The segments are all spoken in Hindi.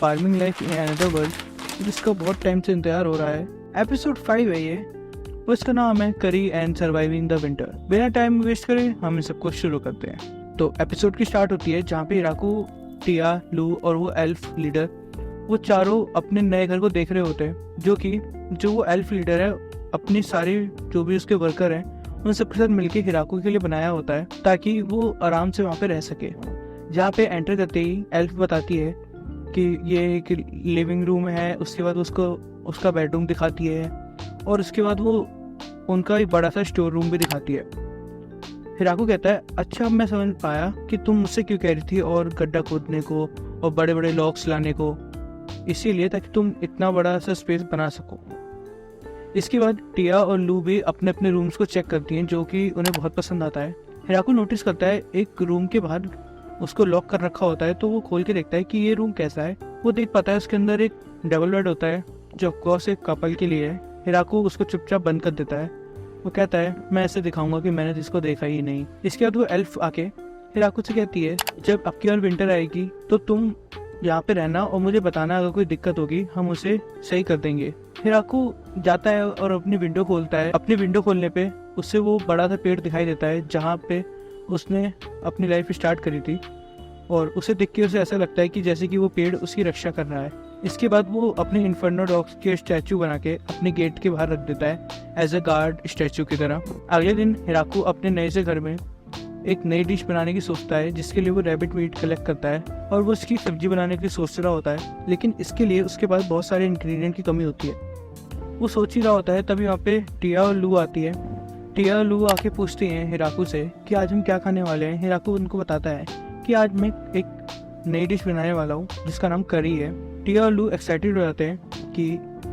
Farming life in another world जिसका बहुत टाइम से इंतजार हो रहा है। एपिसोड 5 है ये, उसका नाम है करी एंड सर्वाइविंग द विंटर। बिना टाइम वेस्ट करे हम इन सबको शुरू करते हैं। तो एपिसोड की स्टार्ट होती है जहाँ पे हिराकू, टिया, लू और वो एल्फ लीडर वो चारों अपने नए घर को देख रहे होते हैं, जो वो एल्फ लीडर है अपनी सारी जो भी उसके वर्कर हैं उन सबके साथ मिलकर हिराकू के लिए बनाया होता है ताकि वो आराम से वहाँ पे रह सके। जहाँ पे एंटर करते ही एल्फ बताती है कि ये एक लिविंग रूम है, उसके बाद उसका बेडरूम दिखाती है और उसके बाद वो उनका एक बड़ा सा स्टोर रूम भी दिखाती है। हिराकू कहता है, अच्छा अब मैं समझ पाया कि तुम मुझसे क्यों कह रही थी और गड्ढा खोदने को और बड़े बड़े लॉक्स लाने को, इसीलिए ताकि तुम इतना बड़ा सा स्पेस बना सको। इसके बाद टिया और लू भी अपने अपने रूम्स को चेक करती हैं जो कि उन्हें बहुत पसंद आता है। हिराकू नोटिस करता है एक रूम के बाहर उसको लॉक कर रखा होता है, तो वो खोल के देखता है कि ये रूम कैसा है। वो देख पाता है उसके अंदर एक डबल बेड होता है जो ऑफकोर्स एक कपल के लिए है। हिराकू उसको चुपचाप बंद कर देता है। वो कहता है, मैं ऐसे दिखाऊंगा कि मैंने इसको देखा ही नहीं। इसके बाद वो एल्फ आके हिराकू से कहती है, जब अब की और विंटर आएगी तो तुम यहाँ पे रहना और मुझे बताना अगर कोई दिक्कत होगी, हम उसे सही कर देंगे। हिराकू जाता है और अपनी विंडो खोलता है। अपनी विंडो खोलने पे उससे वो बड़ा सा पेड़ दिखाई देता है जहाँ पे उसने अपनी लाइफ स्टार्ट करी थी और उसे देख के उसे ऐसा लगता है कि जैसे कि वो पेड़ उसकी रक्षा कर रहा है। इसके बाद वो अपने इन्फर्नो डॉग्स के स्टैचू बना के अपने गेट के बाहर रख देता है एज अ गार्ड स्टैचू की तरह। अगले दिन हिराकू अपने नए से घर में एक नई डिश बनाने की सोचता है जिसके लिए वो रैबिट मीट कलेक्ट करता है और वो इसकी सब्जी बनाने की सोच रहा होता है, लेकिन इसके लिए उसके पास बहुत सारे इंग्रेडिएंट की कमी होती है। वो सोच ही रहा होता है तभी वहाँ पे टिया और लू आती है। टिया और लू आके पूछती हैं हिराकू से कि आज हम क्या खाने वाले हैं। हिराकू उनको बताता है कि आज मैं एक नई डिश बनाने वाला हूँ जिसका नाम करी है। टिया और लू एक्साइटेड हो जाते हैं कि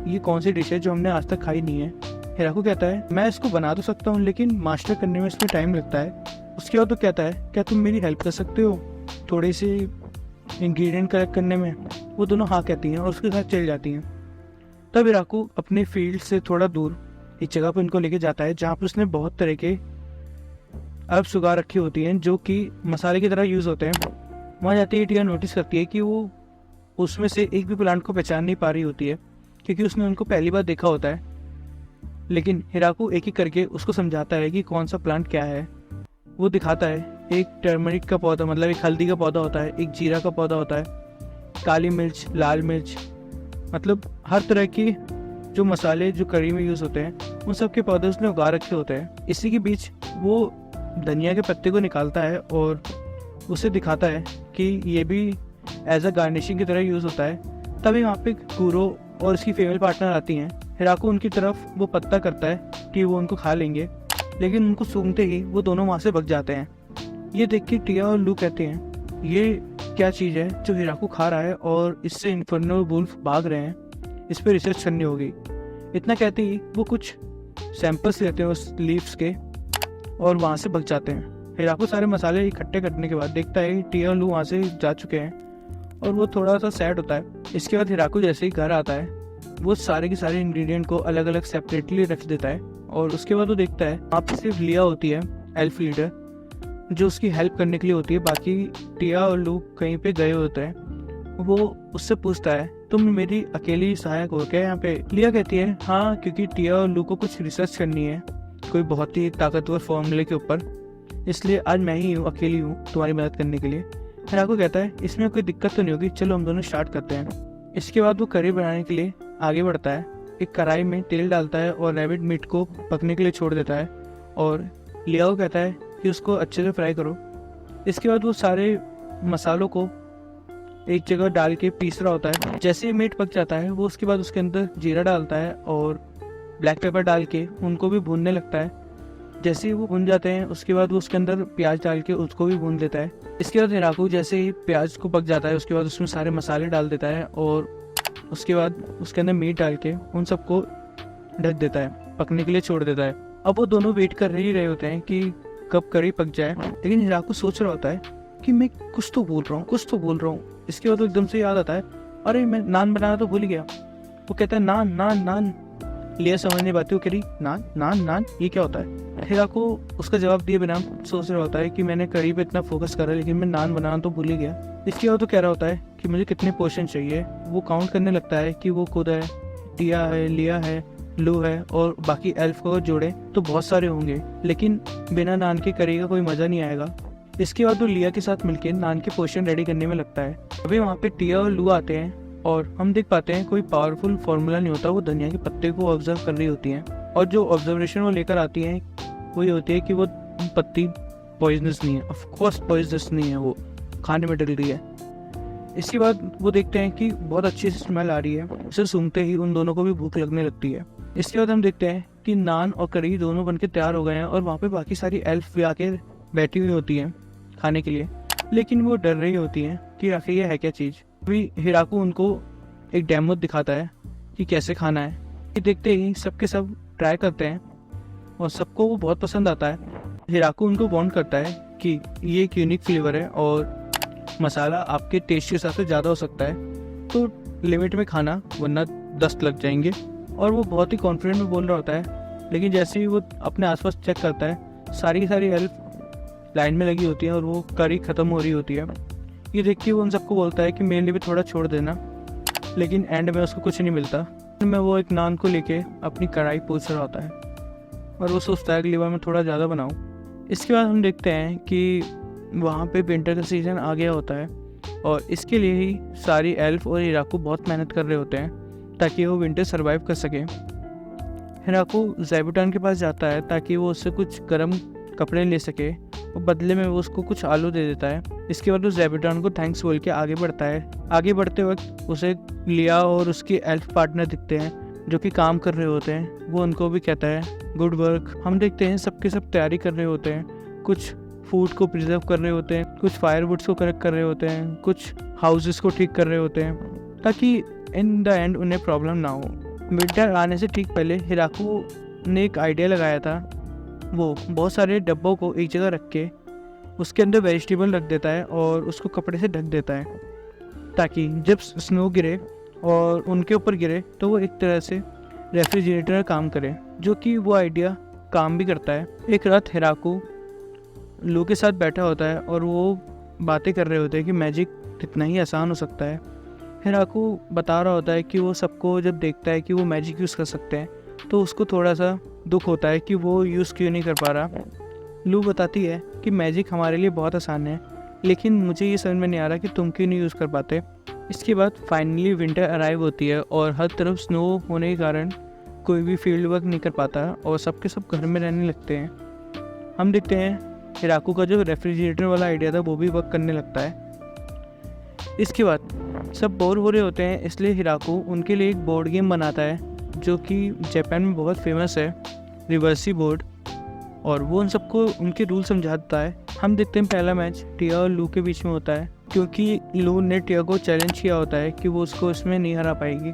ये कौन सी डिश है जो हमने आज तक खाई नहीं है। हिराकू कहता है, मैं इसको बना तो सकता हूँ लेकिन मास्टर करने में इसमें टाइम लगता है। उसके बाद तो कहता है, क्या तुम मेरी हेल्प कर सकते हो थोड़े से इंग्रेडिएंट कलेक्ट करने में। वो दोनों हाँ कहती हैं और उसके साथ चल जाती हैं। तब हिराकू अपने फील्ड से थोड़ा दूर एक जगह पर उनको लेके जाता है जहाँ पर उसने बहुत तरह के अर्ब्स उगा रखी होती हैं जो कि मसाले की तरह यूज़ होते हैं। वहाँ जाते ही टिया नोटिस करती है कि वो उसमें से एक भी प्लांट को पहचान नहीं पा रही होती है क्योंकि उसने उनको पहली बार देखा होता है। लेकिन हिराकू एक एक करके उसको समझाता है कि कौन सा प्लांट क्या है। वो दिखाता है एक टर्मरिक का पौधा, मतलब एक हल्दी का पौधा होता है, एक जीरा का पौधा होता है, काली मिर्च, लाल मिर्च, मतलब हर तरह की जो मसाले जो करी में यूज़ होते हैं उन सब के पौधे उसने उगा रखे होते हैं। इसी के बीच वो धनिया के पत्ते को निकालता है और उसे दिखाता है कि ये भी एज अ गार्निशिंग की तरह यूज़ होता है। तभी वहाँ पे कूरो और उसकी फीमेल पार्टनर आती हैं। हिराकू उनकी तरफ वो पत्ता करता है कि वो उनको खा लेंगे, लेकिन उनको सूंघते ही वो दोनों वहाँ से भाग जाते हैं। ये देख के टिया और लू कहते हैं, ये क्या चीज़ है जो हिराकू खा रहा है और इससे इन्फर्नो वुल्फ भाग रहे हैं, इस पर रिसर्च करनी होगी। इतना कहते ही वो कुछ सैंपल्स लेते हैं उस लीव्स के और वहाँ से भाग जाते हैं। हिराकू सारे मसाले इकट्ठे करने के बाद देखता है टिया और लू वहाँ से जा चुके हैं और वो थोड़ा सा सैड होता है। इसके बाद हिराकू जैसे ही घर आता है वो सारे के सारे इंग्रेडिएंट को अलग अलग सेपरेटली रख देता है और उसके बाद वो देखता है वहाँ पे सिर्फ लिया होती है एल्फ लीडर जो उसकी हेल्प करने के लिए होती है, बाकी टिया और लू कहीं पे गए होते हैं। वो उससे पूछता है, तुम मेरी अकेली सहायक हो क्या यहाँ पे। लिया कहती है, हाँ, क्योंकि टिया और लू को कुछ रिसर्च करनी है कोई बहुत ही ताकतवर फॉर्मूले के ऊपर, इसलिए आज मैं ही हूँ, अकेली हूँ तुम्हारी मदद करने के लिए। हिराकू कहता है, इसमें कोई दिक्कत तो नहीं होगी, चलो हम दोनों स्टार्ट करते हैं। इसके बाद वो करी बनाने के लिए आगे बढ़ता है। एक कढ़ाई में तेल डालता है और रैबिट मीट को पकने के लिए छोड़ देता है और लियाओ कहता है कि उसको अच्छे से फ्राई करो। इसके बाद वो सारे मसालों को एक जगह डाल के पीस रहा होता है। जैसे ही मीट पक जाता है वो उसके बाद उसके अंदर जीरा डालता है और ब्लैक पेपर डाल के उनको भी भूनने लगता है। जैसे ही वो भून जाते हैं उसके बाद वो उसके अंदर प्याज डाल के उसको भी भून देता है। इसके बाद हिराकू जैसे ही प्याज को पक जाता है उसके बाद उसमें सारे मसाले डाल देता है और उसके बाद उसके अंदर मीट डाल के उन सबको ढक देता है, पकने के लिए छोड़ देता है। अब वो दोनों वेट कर ही रहे होते हैं कि कब करी पक जाए, लेकिन हिराकू सोच रहा होता है कि मैं कुछ तो बोल रहा हूँ। इसके बाद वो एकदम से याद आता है, अरे मैं नान बनाना तो भूल गया। वो कहता है, नान नान नान। लिया समझ नहीं पाती, वो कह रही, नान नान नान ये क्या होता है। हिराको उसका जवाब दिए बिना सोच रहा होता है कि मैंने करी पे इतना फोकस करा लेकिन मैं नान बनाना तो भूल ही गया। इसके बाद तो कह रहा होता है कि मुझे कितने पोर्शन चाहिए। वो काउंट करने लगता है कि वो खुद है, टिया है, लिया है, लू है और बाकी एल्फ को जोड़े तो बहुत सारे होंगे, लेकिन बिना नान के करी का कोई मज़ा नहीं आएगा। इसके बाद वो लिया के साथ मिलकर नान के पोर्शन रेडी करने में लगता है। अभी वहाँ पे टिया और लू आते हैं और हम देख पाते हैं कोई पावरफुल फॉर्मूला नहीं होता, वो धनिया के पत्ते को ऑब्जर्व कर रही होती हैं और जो ऑब्जर्वेशन वो लेकर आती हैं वही होती है कि वो पत्ती पॉइजनस नहीं है। ऑफ कोर्स पॉइजनस नहीं है, वो खाने में डल रही है। इसके बाद वो देखते हैं कि बहुत अच्छी स्मेल आ रही है। उसे सूंघते ही उन दोनों को भी भूख लगने लगती है। इसके बाद हम देखते हैं कि नान और करी दोनों बनके तैयार हो गए हैं और वहाँ पे बाकी सारी एल्फ भी आके बैठी हुई होती हैं खाने के लिए, लेकिन वो डर रही होती हैं कि आखिर ये है क्या चीज़। अभी हिराको उनको एक डेमो दिखाता है कि कैसे खाना है। ये देखते ही सबके सब ट्राई करते हैं और सबको वो बहुत पसंद आता है। हिराको उनको वार्न करता है कि ये एक यूनिक फ्लेवर है और मसाला आपके टेस्ट के हिसाब से ज़्यादा हो सकता है, तो लिमिट में खाना वरना दस्त लग जाएंगे। और वो बहुत ही कॉन्फिडेंट में बोल रहा होता है, लेकिन जैसे ही वो अपने आसपास चेक करता है सारी एल्फ लाइन में लगी होती है और वो करी ख़त्म हो रही होती है। ये देख के वो उन सबको बोलता है कि मेरे लिए भी थोड़ा छोड़ देना, लेकिन एंड में उसको कुछ नहीं मिलता। मैं वो एक नान को लेके अपनी कढ़ाई पूछ रहा होता है और वो सोचता है अगली बार मैं थोड़ा ज़्यादा बनाऊँ। इसके बाद हम देखते हैं कि वहाँ पे विंटर का सीज़न आ गया होता है और इसके लिए ही सारी एल्फ और हिराको बहुत मेहनत कर रहे होते हैं ताकि वो विंटर सरवाइव कर सके। हिराको ज़ैबुटान के पास जाता है ताकि वो उससे कुछ गर्म कपड़े ले सके और बदले में वो उसको कुछ आलू दे देता है। इसके बाद वो ज़ैबुटान को थैंक्स बोल के आगे बढ़ता है। आगे बढ़ते वक्त उसे लिया और उसके एल्फ पार्टनर दिखते हैं जो कि काम कर रहे होते हैं। वो उनको भी कहता है गुड वर्क। हम देखते हैं सबके सब तैयारी कर रहे होते हैं, कुछ फूड को प्रिजर्व कर रहे होते हैं, कुछ फायरवुड्स को कलेक्ट कर रहे होते हैं, कुछ हाउसेस को ठीक कर रहे होते हैं ताकि इन द एंड उन्हें प्रॉब्लम ना हो। विंटर आने से ठीक पहले हिराको ने एक आइडिया लगाया था। वो बहुत सारे डब्बों को एक जगह रख के उसके अंदर वेजिटेबल रख देता है और उसको कपड़े से ढक देता है ताकि जब स्नो गिरे और उनके ऊपर गिरे तो वो एक तरह से रेफ्रिजरेटर का काम करे, जो कि वो आइडिया काम भी करता है। एक रात हिराको लू के साथ बैठा होता है और वो बातें कर रहे होते हैं कि मैजिक कितना ही आसान हो सकता है। हिराको बता रहा होता है कि वो सबको जब देखता है कि वो मैजिक यूज़ कर सकते हैं तो उसको थोड़ा सा दुख होता है कि वो यूज़ क्यों नहीं कर पा रहा। लू बताती है कि मैजिक हमारे लिए बहुत आसान है, लेकिन मुझे ये समझ में नहीं आ रहा कि तुम क्यों नहीं यूज़ कर पाते। इसके बाद फाइनली विंटर अराइव होती है और हर तरफ स्नो होने के कारण कोई भी फील्ड वर्क नहीं कर पाता और सबके सब घर में रहने लगते हैं। हम देखते हैं हिराको का जो रेफ्रिजरेटर वाला आइडिया था वो भी वर्क करने लगता है। इसके बाद सब बोर हो रहे होते हैं, इसलिए हिराको उनके लिए एक बोर्ड गेम बनाता है जो कि जापान में बहुत फेमस है, रिवर्सी बोर्ड, और वो उन सबको उनके रूल समझाता है। हम देखते हैं पहला मैच टिया और लू के बीच में होता है क्योंकि लू ने टिया को चैलेंज किया होता है कि वो उसको इसमें नहीं हरा पाएगी।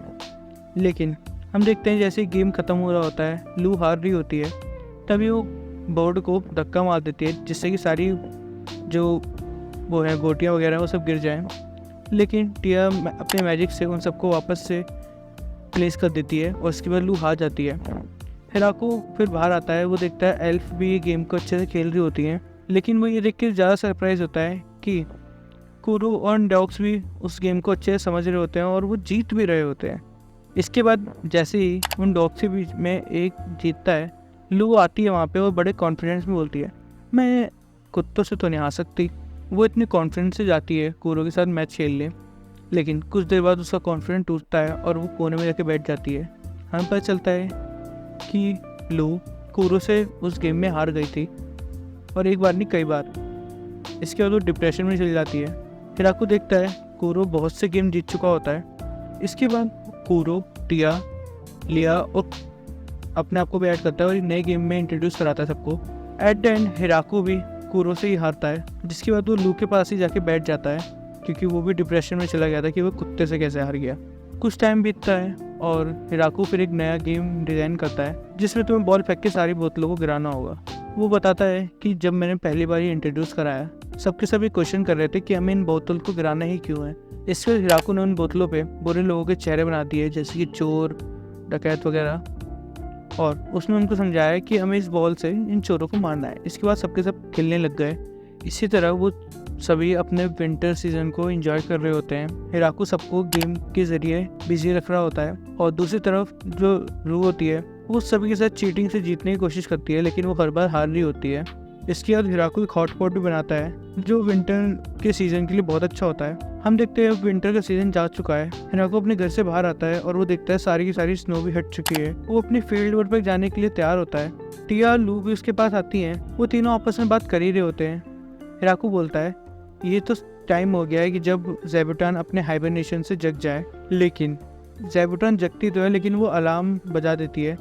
लेकिन हम देखते हैं जैसे गेम ख़त्म हो रहा होता है, लू हार रही होती है, तभी वो बोर्ड को धक्का मार देती है जिससे कि सारी जो वो है गोटियाँ वगैरह वो सब गिर जाएं। लेकिन टिया अपने मैजिक से उन सबको वापस से प्लेस कर देती है और उसके बाद लू हार जाती है। हिराको फिर बाहर आता है, वो देखता है एल्फ भी ये गेम को अच्छे से खेल रही होती हैं, लेकिन वो ये देख के ज़्यादा सरप्राइज होता है कि कुरो और डॉग्स भी उस गेम को अच्छे से समझ रहे होते हैं और वो जीत भी रहे होते हैं। इसके बाद जैसे ही उन डॉग्स के बीच में एक जीतता है, लू आती है वहाँ पे और बड़े कॉन्फिडेंस में बोलती है मैं कुत्तों से तो नहीं आ सकती। वो इतने कॉन्फिडेंस से जाती है कुरो के साथ मैच खेल ले, लेकिन कुछ देर बाद उसका कॉन्फिडेंस टूटता है और वो कोने में जाके बैठ जाती है। हमें पता चलता है कि लू कुरो से उस गेम में हार गई थी और एक बार नहीं कई बार। इसके बाद वो डिप्रेशन में चली जाती है। हिराको देखता है कुरो बहुत से गेम जीत चुका होता है। इसके बाद कुरो, टिया, लिया और अपने आप को भी ऐड करता है और एक नए गेम में इंट्रोड्यूस कराता है सबको। एट द एंड हिराको भी कुरो से ही हारता है, जिसके बाद वो लू के पास ही जाके बैठ जाता है क्योंकि वो भी डिप्रेशन में चला गया था कि वो कुत्ते से कैसे हार गया। कुछ टाइम बीतता है और हिराको फिर एक नया गेम डिज़ाइन करता है जिसमें तुम्हें बॉल फेंक के सारी बोतलों को गिराना होगा। वो बताता है कि जब मैंने पहली बार ये इंट्रोड्यूस कराया सबके सभी क्वेश्चन कर रहे थे कि हमें इन बोतल को गिराना ही क्यों है। इससे हिराको ने उन बोतलों पे बुरे लोगों के चेहरे बना दिए जैसे कि चोर, डकैत वगैरह। और उसने उनको समझाया कि हमें इस बॉल से इन चोरों को मारना है। इसके बाद सबके सब खेलने लग गए। इसी तरह वो सभी अपने विंटर सीजन को एंजॉय कर रहे होते हैं। हिराकू सबको गेम के ज़रिए बिजी रख रहा होता है और दूसरी तरफ जो रू होती है वो सभी के साथ चीटिंग से जीतने की कोशिश करती है, लेकिन वो हर बार हार रही होती है। इसके बाद हिराकू एक हॉटपॉट भी बनाता है जो विंटर के सीज़न के लिए बहुत अच्छा होता है। हम देखते हैं अब विंटर का सीज़न जा चुका है। हिराकू अपने घर से बाहर आता है और वो देखता है सारी की सारी स्नो भी हट चुकी है। वो अपनी फील्ड वर्क पर जाने के लिए तैयार होता है। टिया और लू भी उसके पास आती हैं। वो तीनों आपस में बात कर ही रहे होते हैं। हिराकू बोलता है ये तो टाइम हो गया है कि जब ज़ेबुटान अपने हाइबरनेशन से जग जाए। लेकिन ज़ेबुटान जगती तो है, लेकिन वो अलार्म बजा देती है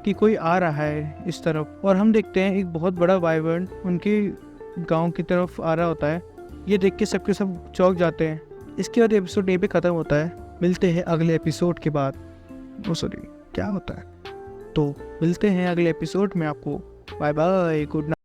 कि कोई आ रहा है इस तरफ। और हम देखते हैं एक बहुत बड़ा वाइवर्न उनके गांव की तरफ आ रहा होता है। ये देख के सबके सब चौंक जाते हैं। इसके बाद एपिसोड यहीं पे ख़त्म होता है। मिलते हैं अगले एपिसोड के बाद। सॉरी, क्या होता है? तो मिलते हैं अगले एपिसोड में आपको। Bye bye, good night.